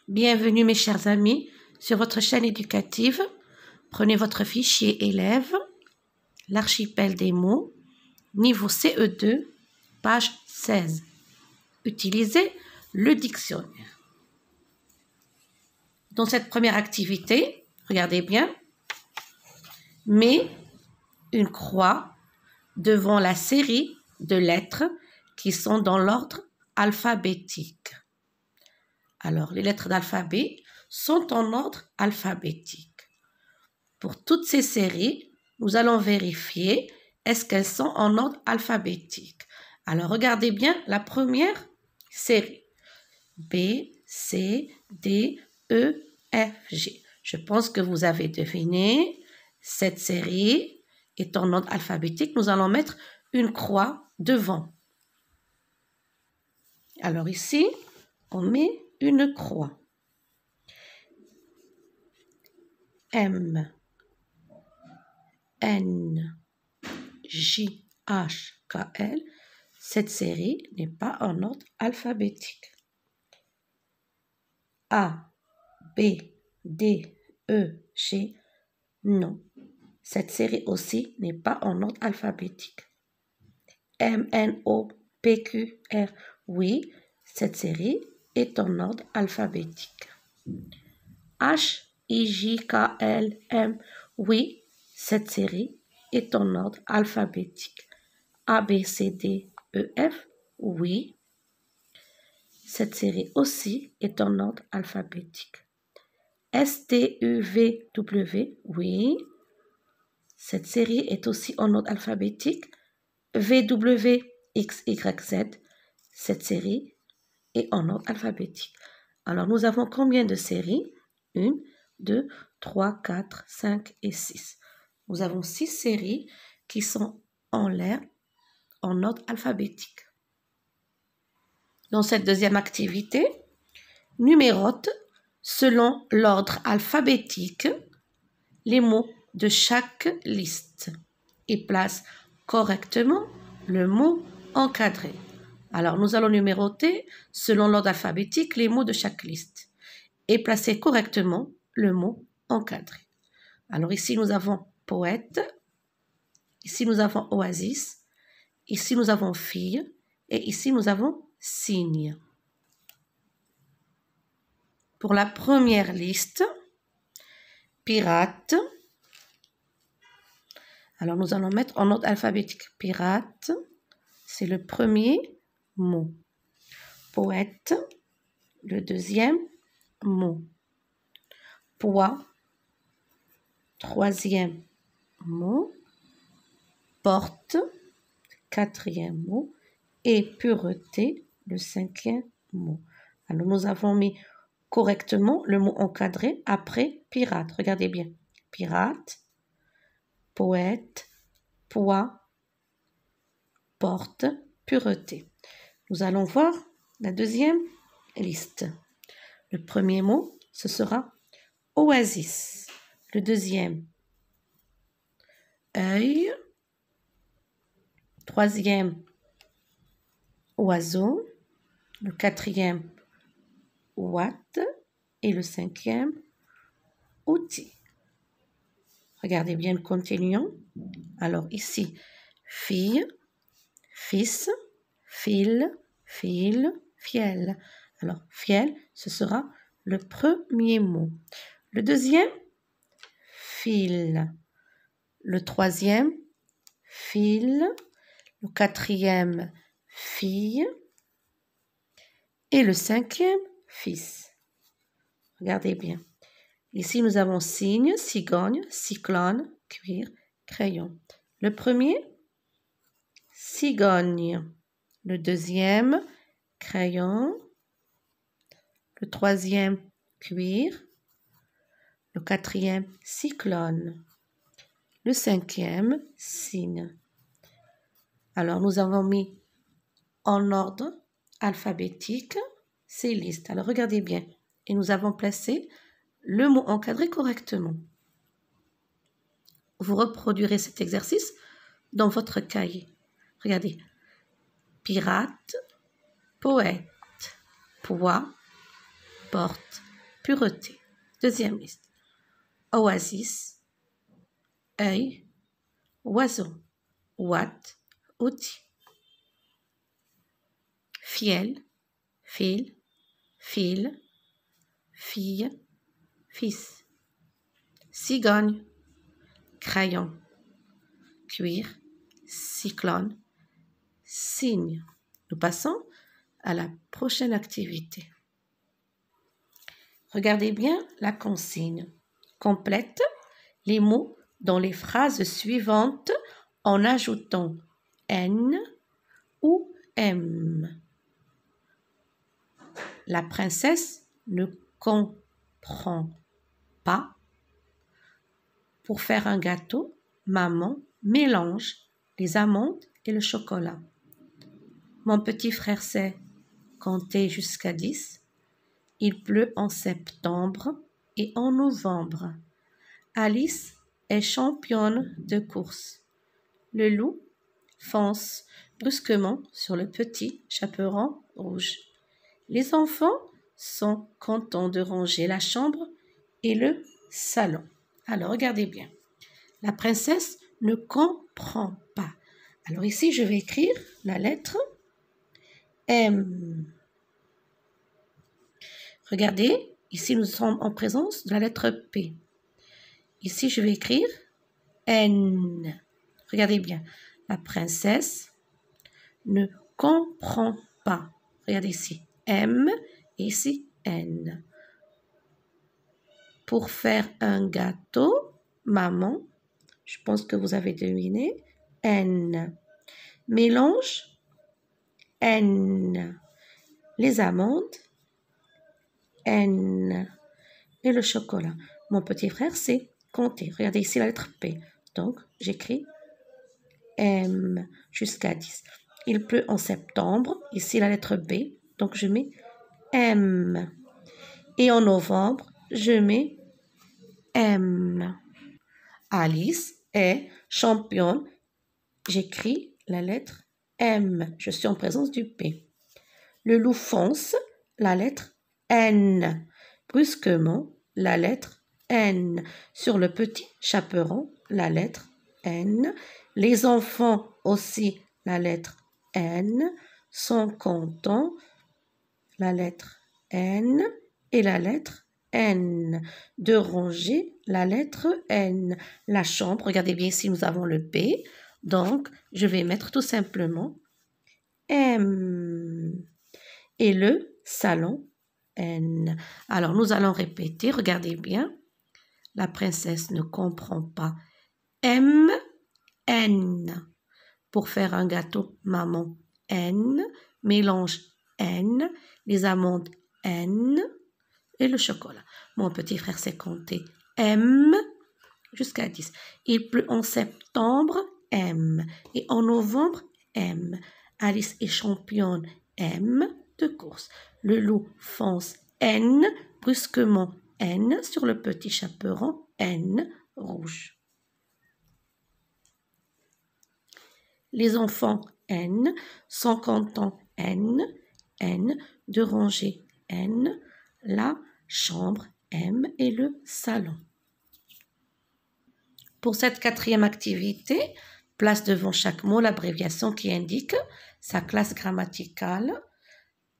Bienvenue mes chers amis sur votre chaîne éducative. Prenez votre fichier élève, l'archipel des mots, niveau CE2, page 16. Utilisez le dictionnaire. Dans cette première activité, regardez bien, mets une croix devant la série de lettres qui sont dans l'ordre alphabétique. Alors, les lettres d'alphabet sont en ordre alphabétique. Pour toutes ces séries, nous allons vérifier est-ce qu'elles sont en ordre alphabétique. Alors, regardez bien la première série. B, C, D, E, F, G. Je pense que vous avez deviné, cette série est en ordre alphabétique. Nous allons mettre une croix devant. Alors ici, on met une croix. M, N, J, H, K, L. Cette série n'est pas en ordre alphabétique. A, B, D, E, G. Non. Cette série aussi n'est pas en ordre alphabétique. M, N, O, P, Q, R. Oui, cette série est en ordre alphabétique. H, I, J, K, L, M. Oui, cette série est en ordre alphabétique. A, B, C, D, E, F. Oui, cette série aussi est en ordre alphabétique. S, T, U, V, W. Oui, cette série est aussi en ordre alphabétique. V, W, X, Y, Z. Cette série est en ordre alphabétique. Alors, nous avons combien de séries? 1, 2, 3, 4, 5 et 6. Nous avons 6 séries qui sont en l'air en ordre alphabétique. Dans cette deuxième activité, numérote selon l'ordre alphabétique les mots de chaque liste et place correctement le mot encadré. Alors, nous allons numéroter selon l'ordre alphabétique les mots de chaque liste et placer correctement le mot encadré. Alors, ici, nous avons poète, ici, nous avons oasis, ici, nous avons fille et ici, nous avons cygne. Pour la première liste, pirate. Alors, nous allons mettre en ordre alphabétique. Pirate, c'est le premier mot. Poète, le deuxième mot. Poids, troisième mot. Porte, quatrième mot. Et pureté, le cinquième mot. Alors, nous avons mis correctement le mot encadré après pirate. Regardez bien. Pirate, poète, poids, porte, pureté. Nous allons voir la deuxième liste. Le premier mot, ce sera oasis. Le deuxième, œil. Troisième, oiseau. Le quatrième, ouate. Et le cinquième, outil. Regardez bien le continuant. Alors ici, fille, fils, fil, fil, fiel. Alors, fiel, ce sera le premier mot. Le deuxième, fil. Le troisième, fil. Le quatrième, fille. Et le cinquième, fils. Regardez bien. Ici, nous avons cygne, cigogne, cyclone, cuir, crayon. Le premier, cigogne. Le deuxième, crayon. Le troisième, cuir. Le quatrième, cyclone. Le cinquième, cygne. Alors, nous avons mis en ordre alphabétique ces listes. Alors, regardez bien. Et nous avons placé le mot encadré correctement. Vous reproduirez cet exercice dans votre cahier. Regardez. Pirate, poète, poids, porte, pureté. Deuxième liste. Oasis, œil, oiseau, ouate, outil. Fiel, fil, fille, fils. Cigogne, crayon, cuir, cyclone, cygne. Nous passons à la prochaine activité. Regardez bien la consigne. Complète les mots dans les phrases suivantes en ajoutant N ou M. La princesse ne comprend pas. Pour faire un gâteau, maman mélange les amandes et le chocolat. Mon petit frère sait compter jusqu'à 10. Il pleut en septembre et en novembre. Alice est championne de course. Le loup fonce brusquement sur le petit chaperon rouge. Les enfants sont contents de ranger la chambre et le salon. Alors, regardez bien. La princesse ne comprend pas. Alors ici, je vais écrire la lettre M. Regardez, ici, nous sommes en présence de la lettre P. Ici, je vais écrire N. Regardez bien. La princesse ne comprend pas. Regardez ici. M et ici N. Pour faire un gâteau, maman, je pense que vous avez deviné, N. Mélange, N. Les amandes, N. Et le chocolat. Mon petit frère sait compter. Regardez ici la lettre P. Donc, j'écris M jusqu'à 10. Il pleut en septembre. Ici la lettre B. Donc, je mets M. Et en novembre, je mets M. Alice est championne. J'écris la lettre M. Je suis en présence du P. Le loup fonce, la lettre N. Brusquement, la lettre N. Sur le petit chaperon, la lettre N. Les enfants aussi, la lettre N. Sont contents, la lettre N. Et la lettre N. De ranger, la lettre N. La chambre, regardez bien ici, nous avons le P. Donc, je vais mettre tout simplement M. Et le salon, N. Alors, nous allons répéter. Regardez bien. La princesse ne comprend pas. M, N. Pour faire un gâteau, maman, N. Mélange, N. Les amandes, N. Et le chocolat. Mon petit frère sait compter. M jusqu'à 10. Il pleut en septembre, M. Et en novembre, M. Alice est championne, M. de course. Le loup fonce, N. Brusquement, N. Sur le petit chaperon, N. rouge. Les enfants, N. Sont contents, N. N. De ranger, N. La chambre, M. Et le salon. Pour cette quatrième activité, place devant chaque mot l'abréviation qui indique sa classe grammaticale.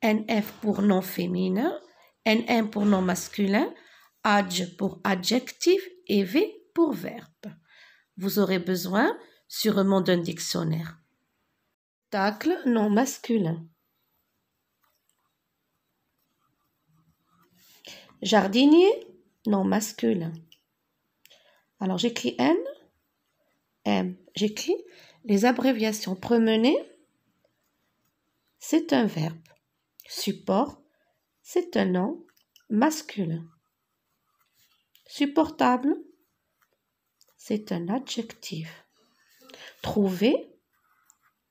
NF pour nom féminin, NM pour nom masculin, adj pour adjectif et V pour verbe. Vous aurez besoin sûrement d'un dictionnaire. Tacle, nom masculin. Jardinier, nom masculin. Alors j'écris N, M. J'écris les abréviations. Promener, c'est un verbe. Support, c'est un nom masculin. Supportable, c'est un adjectif. Trouver,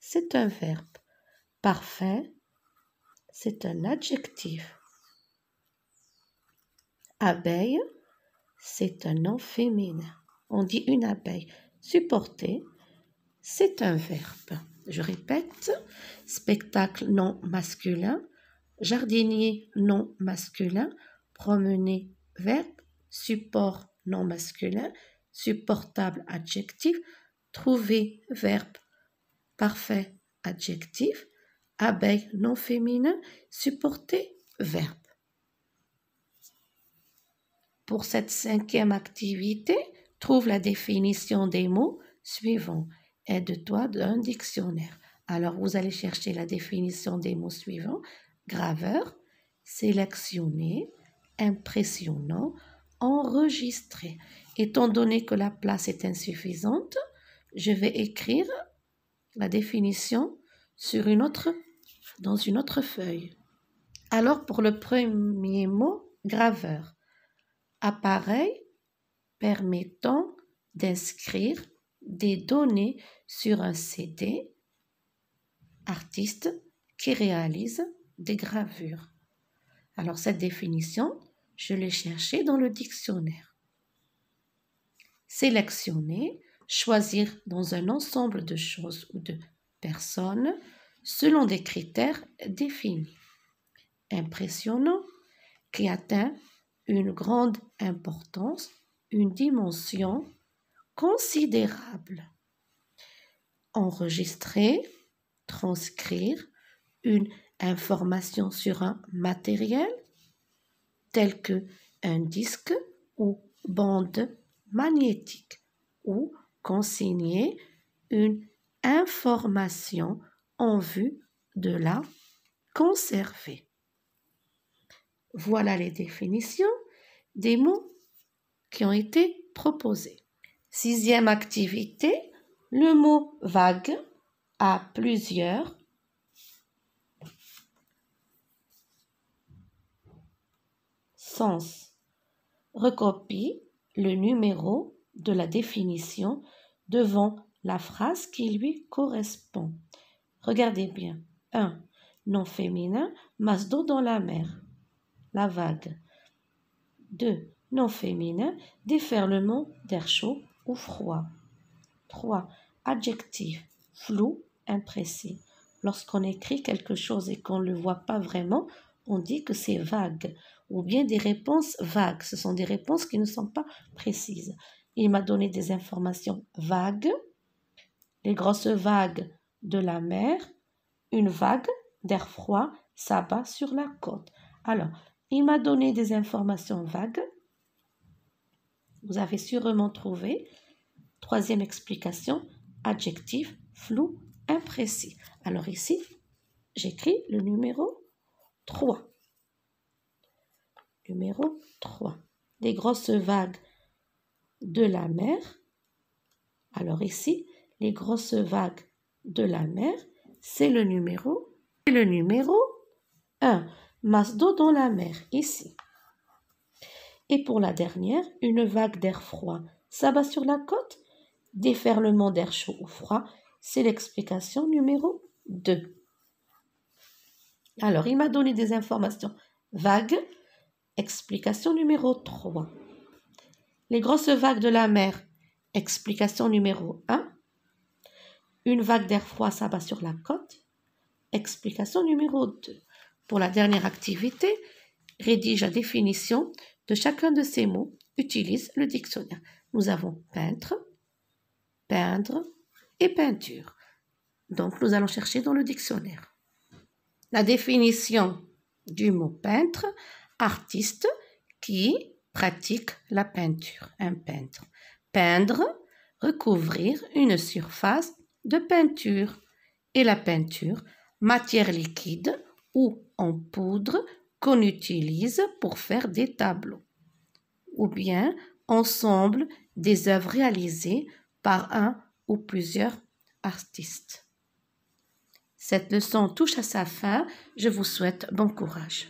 c'est un verbe. Parfait, c'est un adjectif. Abeille, c'est un nom féminin. On dit une abeille. Supporter, c'est un verbe. Je répète, spectacle non masculin, jardinier non masculin, promener, verbe, support, non masculin, supportable, adjectif, trouver, verbe, parfait, adjectif, abeille, non féminin, supporter, verbe. Pour cette 5e activité, trouve la définition des mots suivants. Aide-toi d'un dictionnaire. Alors, vous allez chercher la définition des mots suivants. Graveur, sélectionner, impressionnant, enregistrer. Étant donné que la place est insuffisante, je vais écrire la définition dans une autre feuille. Alors, pour le premier mot, graveur. Appareil permettant d'inscrire des données sur un CD, artiste qui réalise des gravures. Alors cette définition, je l'ai cherchée dans le dictionnaire. Sélectionner, choisir dans un ensemble de choses ou de personnes selon des critères définis. Impressionnant, qui atteint une grande importance, une dimension considérable. Enregistrer, transcrire une information sur un matériel tel que un disque ou bande magnétique ou consigner une information en vue de la conserver. Voilà les définitions des mots qui ont été proposés. 6e activité, le mot vague a plusieurs sens. Recopie le numéro de la définition devant la phrase qui lui correspond. Regardez bien. 1. Nom féminin, masse d'eau dans la mer. La vague. 2. Nom féminin, déferlement d'air chaud ou froid. 3. Adjectif, flou, imprécis. Lorsqu'on écrit quelque chose et qu'on ne le voit pas vraiment, on dit que c'est vague. Ou bien des réponses vagues. Ce sont des réponses qui ne sont pas précises. Il m'a donné des informations vagues. Les grosses vagues de la mer. Une vague d'air froid s'abat sur la côte. Alors, il m'a donné des informations vagues. Vous avez sûrement trouvé. 3e explication, adjectif, flou, imprécis. Alors ici, j'écris le numéro 3. Numéro 3. Des grosses vagues de la mer. Alors ici, les grosses vagues de la mer, c'est le numéro 1. Masse d'eau dans la mer, ici. Et pour la dernière, une vague d'air froid s'abat sur la côte. Déferlement d'air chaud ou froid, c'est l'explication numéro 2. Alors, il m'a donné des informations vagues. Explication numéro 3. Les grosses vagues de la mer. Explication numéro 1. Une vague d'air froid s'abat sur la côte. Explication numéro 2. Pour la dernière activité, rédige la définition de chacun de ces mots. Utilise le dictionnaire. Nous avons peintre, peindre et peinture. Donc, nous allons chercher dans le dictionnaire. La définition du mot peintre, artiste qui pratique la peinture, un peintre. Peindre, recouvrir une surface de peinture. Et la peinture, matière liquide ou en poudre qu'on utilise pour faire des tableaux. Ou bien ensemble des œuvres réalisées par un ou plusieurs artistes. Cette leçon touche à sa fin. Je vous souhaite bon courage.